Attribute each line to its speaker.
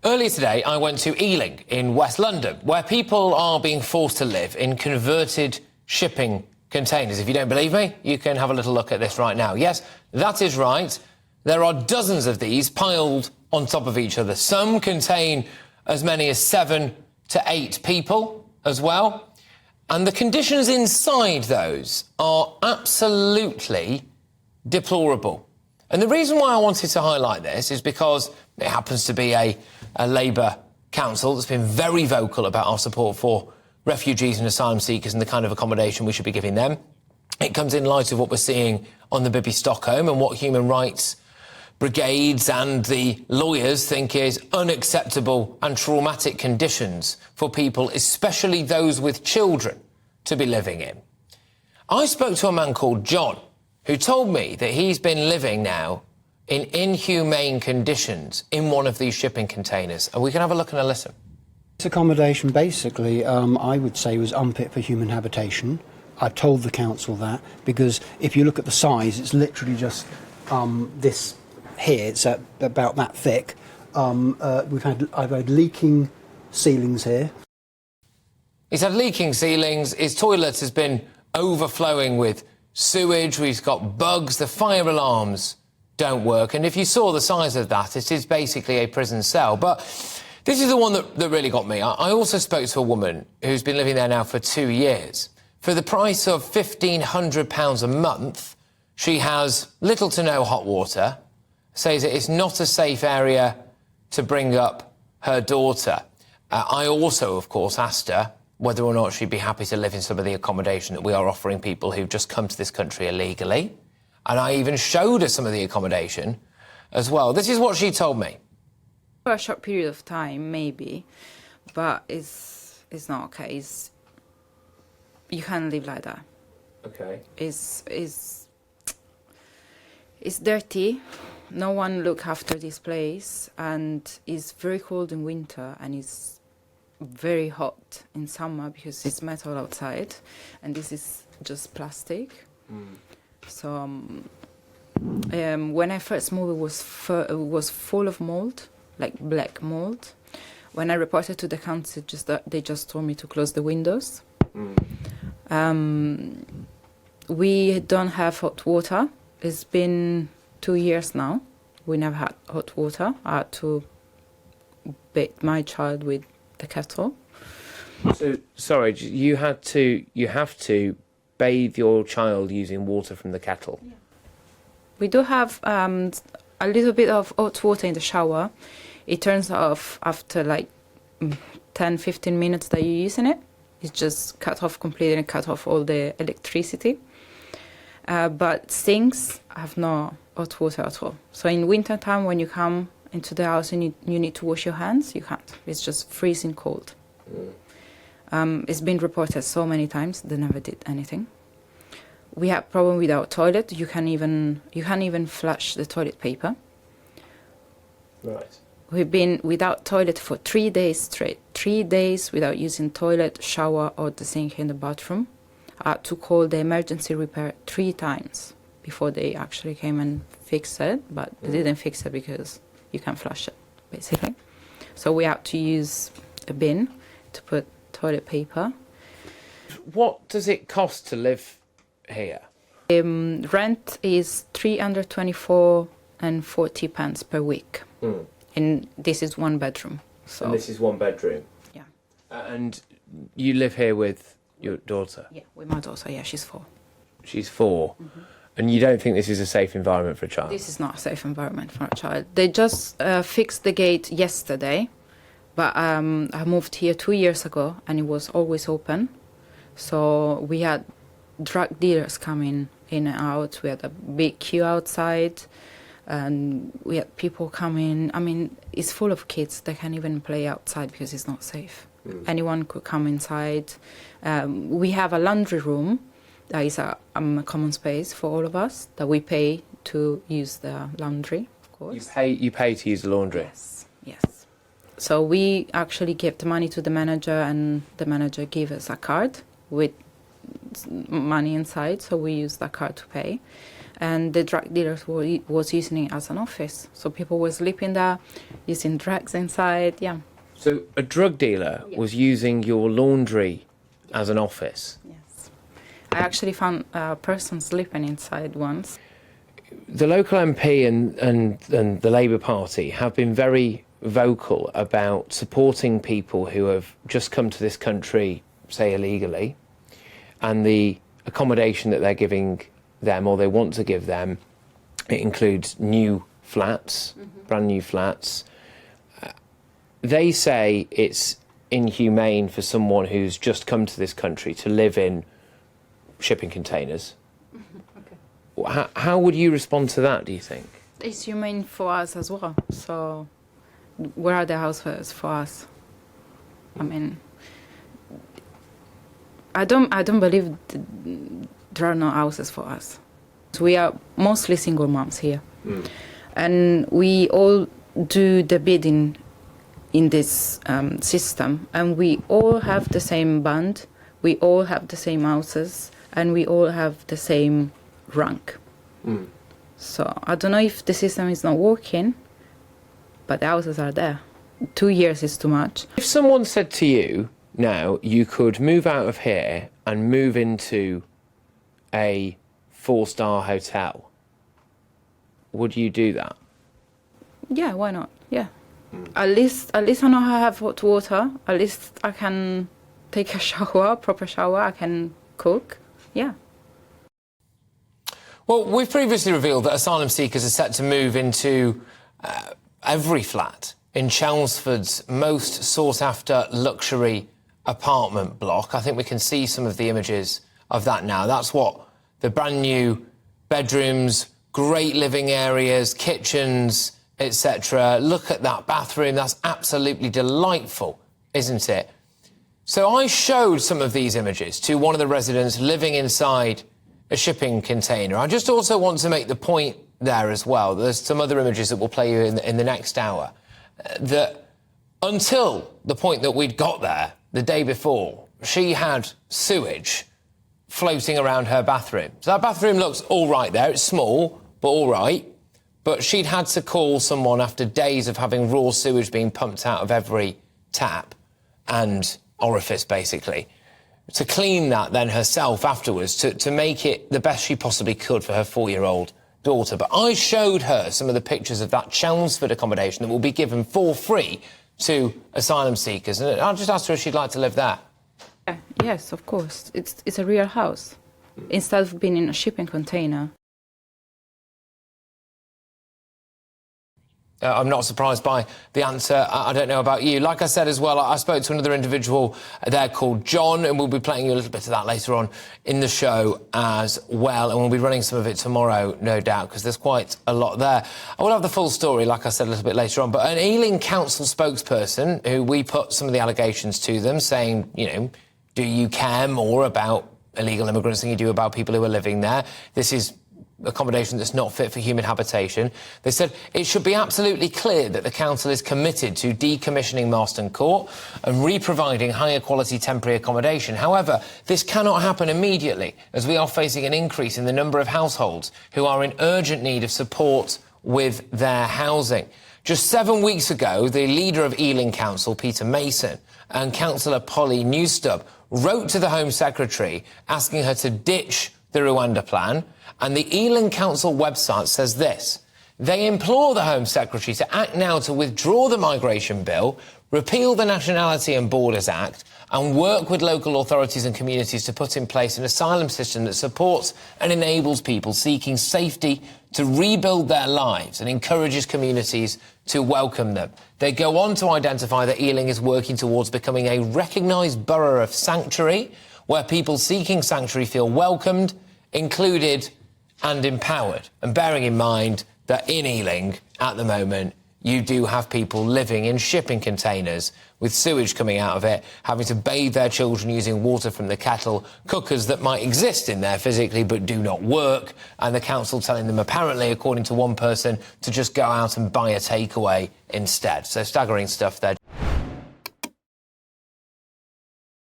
Speaker 1: Earlier today, I went to Ealing in West London, where people are being forced to live in converted shipping containers. If you don't believe me, you can have a little look at this right now. Yes, that is right. There are dozens of these piled on top of each other. Some contain as many as 7 to 8 people as well. And the conditions inside those are absolutely deplorable. And the reason why I wanted to highlight this is because it happens to be a Labour council that's been very vocal about our support for refugees and asylum seekers and the kind of accommodation we should be giving them. It comes in light of what we're seeing on the Bibby Stockholm and what human rights brigades and the lawyers think is unacceptable and traumatic conditions for people, especially those with children, to be living in. I spoke to a man called John, who told me that he's been living now in inhumane conditions in one of these shipping containers. And we can have a look and a listen.
Speaker 2: This accommodation basically, I would say, was unfit for human habitation. I told the council that because if you look at the size, it's literally just this here. It's about that thick. I've had leaking ceilings here.
Speaker 1: He's had leaking ceilings. His toilet has been overflowing with sewage. We've got bugs. The fire alarms don't work. And if you saw the size of that, it is basically a prison cell. But this is the one that really got me. I also spoke to a woman who's been living there now for 2 years. For the price of £1,500 a month, she has little to no hot water, says it is not a safe area to bring up her daughter. I also, of course, asked her whether or not she'd be happy to live in some of the accommodation that we are offering people who've just come to this country illegally. And I even showed her some of the accommodation as well. This is what she told me.
Speaker 3: For a short period of time, maybe, but it's not okay. You can't live like that.
Speaker 1: Okay.
Speaker 3: It's dirty. No one look after this place, and it's very cold in winter, and it's very hot in summer because it's metal outside, and this is just plastic. So when I first moved, it was full of mold, like black mold. When I reported to the council, they just told me to close the windows. We don't have hot water. It's been 2 years now. We never had hot water. I had to bathe my child with the kettle.
Speaker 1: So, sorry, you have to bathe your child using water from the kettle?
Speaker 3: Yeah. We do have a little bit of hot water in the shower. It turns off after like 10-15 minutes that you're using it. It's just cut off completely and cut off all the electricity. But sinks have no hot water at all. So in winter time, when you come into the house and you need to wash your hands, you can't. It's just freezing cold. It's been reported so many times. They never did anything. We have problem with our toilet. You can't even flush the toilet paper.
Speaker 1: Right.
Speaker 3: We've been without toilet for 3 days straight. 3 days without using toilet, shower, or the sink in the bathroom. I had to call the emergency repair 3 times before they actually came and fixed it, but they didn't fix it because you can't flush it, basically. So we had to use a bin to put toilet paper.
Speaker 1: What does it cost to live here?
Speaker 3: Rent is £324.40 per week. And this is 1 bedroom. So.
Speaker 1: And this is 1 bedroom?
Speaker 3: Yeah.
Speaker 1: And you live here with your daughter?
Speaker 3: Yeah, with my daughter, yeah, she's 4.
Speaker 1: She's 4? And you don't think this is a safe environment for a child?
Speaker 3: This is not a safe environment for a child. They just fixed the gate yesterday, but I moved here 2 years ago and it was always open. So we had drug dealers coming in and out. We had a big queue outside and we had people coming. I mean, it's full of kids. They can't even play outside because it's not safe. Anyone could come inside. We have a laundry room. That is a common space for all of us that we pay to use the laundry, of course.
Speaker 1: You pay to use the laundry?
Speaker 3: Yes. So we actually give the money to the manager and the manager gives us a card with money inside, so we use that card to pay. and the drug dealers was using it as an office. So people were sleeping there, using drugs inside. Yeah.
Speaker 1: So a drug dealer was using your laundry as an office?
Speaker 3: Yes. I actually found a person sleeping inside once.
Speaker 1: The local MP and the Labour Party have been very vocal about supporting people who have just come to this country, say illegally, and the accommodation that they're giving them, or they want to give them. It includes new flats, brand new flats. They say it's inhumane for someone who's just come to this country to live in shipping containers. Okay. How would you respond to that, do you think?
Speaker 3: It's humane for us as well. So where are the houses for us? I mean, I don't believe there are no houses for us. So we are mostly single moms here. And we all do the bidding in this system, and we all have the same band, we all have the same houses, and we all have the same rank. So I don't know if the system is not working, but the houses are there. 2 years is too much.
Speaker 1: If someone said to you, now, you could move out of here and move into a 4-star hotel, would you do that?
Speaker 3: Yeah, why not? Yeah. At least I know I have hot water. At least I can take a shower, proper shower. I can cook. Yeah.
Speaker 1: Well, we've previously revealed that asylum seekers are set to move into every flat in Chelmsford's most sought-after luxury apartment block. I think we can see some of the images of that now. That's what the brand new bedrooms, great living areas, kitchens, etc. Look at that bathroom. That's absolutely delightful, isn't it? So I showed some of these images to one of the residents living inside a shipping container. I just also want to make the point there as well. There's some other images that we'll play you in the next hour. That until the point that we'd got there the day before, she had sewage floating around her bathroom. So that bathroom looks all right there. It's small, but all right. But she'd had to call someone after days of having raw sewage being pumped out of every tap and orifice, basically, to clean that then herself afterwards, to make it the best she possibly could for her 4-year-old daughter. But I showed her some of the pictures of that Chelmsford accommodation that will be given for free to asylum seekers, and I just asked her if she'd like to live there.
Speaker 3: Yes, of course. It's a real house, instead of being in a shipping container.
Speaker 1: I'm not surprised by the answer. I don't know about you. Like I said as well, I spoke to another individual there called John, and we'll be playing you a little bit of that later on in the show as well. And we'll be running some of it tomorrow, no doubt, because there's quite a lot there. I will have the full story, like I said, a little bit later on. But an Ealing Council spokesperson, who we put some of the allegations to them, saying, you know, do you care more about illegal immigrants than you do about people who are living there? This is accommodation that's not fit for human habitation. They said it should be absolutely clear that the council is committed to decommissioning Marston Court and re-providing higher quality temporary accommodation. However, this cannot happen immediately, as we are facing an increase in the number of households who are in urgent need of support with their housing. Just 7 weeks ago, the leader of Ealing Council, Peter Mason, and Councillor Polly Newstub wrote to the Home Secretary asking her to ditch the Rwanda plan, and the Ealing Council website says this: they implore the Home Secretary to act now to withdraw the migration bill, repeal the Nationality and Borders Act, and work with local authorities and communities to put in place an asylum system that supports and enables people seeking safety to rebuild their lives and encourages communities to welcome them. They go on to identify that Ealing is working towards becoming a recognised borough of sanctuary, where people seeking sanctuary feel welcomed, included and empowered. And bearing in mind that in Ealing, at the moment, you do have people living in shipping containers with sewage coming out of it, having to bathe their children using water from the kettle, cookers that might exist in there physically but do not work, and the council telling them, apparently, according to one person, to just go out and buy a takeaway instead. So staggering stuff there.